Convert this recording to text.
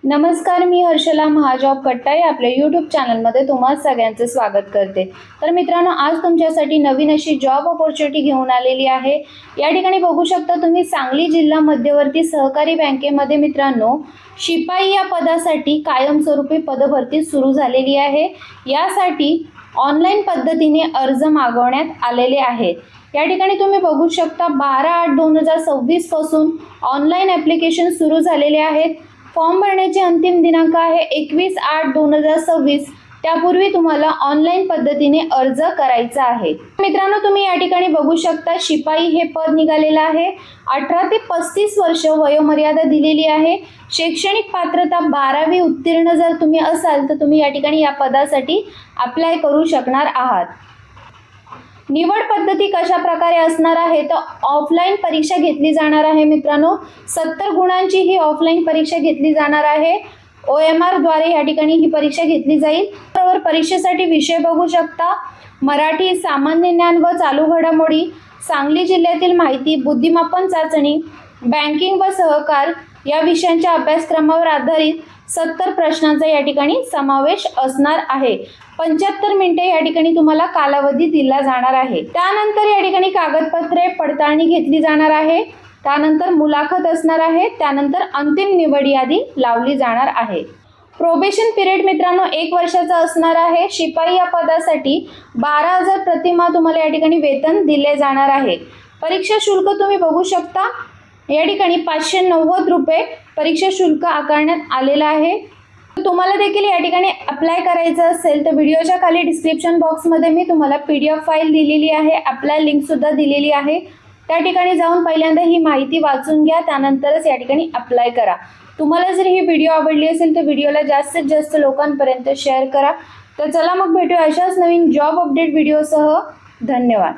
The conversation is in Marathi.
नमस्कार, मी हर्षला महाजॉब कट्टाई आपल्या यूट्यूब चॅनलमध्ये तुम्हा सगळ्यांचं स्वागत करते। तर मित्रांनो, आज तुमच्यासाठी नवीन अशी जॉब अपॉर्च्युनिटी घेऊन आलेली आहे। या ठिकाणी बघू शकता तुम्ही सांगली जिल्हा मध्यवर्ती सहकारी बँकेमध्ये मित्रांनो शिपाई या पदासाठी कायमस्वरूपी पदभरती सुरू झालेली आहे। यासाठी ऑनलाईन पद्धतीने अर्ज मागवण्यात आलेले आहेत। या ठिकाणी तुम्ही बघू शकता 12/8/2026 पासून ऑनलाईन ॲप्लिकेशन सुरू झालेले आहेत। फॉर्म भरण्याची अंतिम दिनांक आहे 21/8/2026। त्यापूर्वी तुम्हाला ऑनलाईन पद्धतीने अर्ज करायचा आहे। मित्रांनो, तुम्ही या ठिकाणी बघू शकता शिपाई हे पद निघालेलं आहे। 18 ते 35 वर्ष वयोमर्यादा दिलेली आहे। शैक्षणिक पात्रता 12वी उत्तीर्ण जर तुम्ही असाल तर तुम्ही या ठिकाणी या पदासाठी अप्लाय करू शकणार आहात। निवड पद्धती कशा प्रकारे असणार आहे तर ऑफलाईन परीक्षा घेतली जाणार आहे। मित्रांनो, 70 गुणांची ही ऑफलाईन परीक्षा घेतली जाणार आहे। OMR द्वारे या ठिकाणी ही परीक्षा घेतली जाईल। बरोबर, परीक्षेसाठी विषय बघू शकता मराठी, सामान्य ज्ञान व चालू घडामोडी, सांगली जिल्ह्यातील माहिती, बुद्धिमापन चाचणी, बँकिंग व सहकार या विषयांच्या अभ्यासक्रमावर आधारित 70 प्रश्नांचा या ठिकाणी समावेश असणार आहे। 75 मिनिटे या ठिकाणी तुम्हाला कालावधी दिला जाणार आहे। त्यानंतर या ठिकाणी कागदपत्रे पडताळणी घेतली जाणार आहे। त्यानंतर मुलाखत असणार आहे। त्यानंतर अंतिम निवड यादी लावली जाणार आहे। प्रोबेशन पिरियड मित्रांनो 1 वर्षाचा असणार आहे। शिपाई या पदासाठी 12,000 प्रतिमाह तुम्हाला या ठिकाणी वेतन दिले जाणार आहे। परीक्षा शुल्क तुम्ही बघू शकता या ठिकाणी 590 रुपये परीक्षा शुल्क आकारण्यात आलेलं आहे। तुम्हाला देखील या ठिकाणी अप्लाय करायचं असेल तर व्हिडिओच्या खाली डिस्क्रिप्शन बॉक्समध्ये मी तुम्हाला PDF फाईल दिलेली आहे, अप्लाय लिंक सुद्धा दिलेली आहे। त्या ठिकाणी जाऊन पहिल्यांदा ही माहिती वाचून घ्या, त्यानंतरच या ठिकाणी अप्लाय करा। तुम्हाला जर ही व्हिडिओ आवडली असेल तर व्हिडिओला जास्तीत जास्त लोकांपर्यंत शेअर करा। तर चला मग भेटूया अशाच नवीन जॉब अपडेट व्हिडिओसह। धन्यवाद।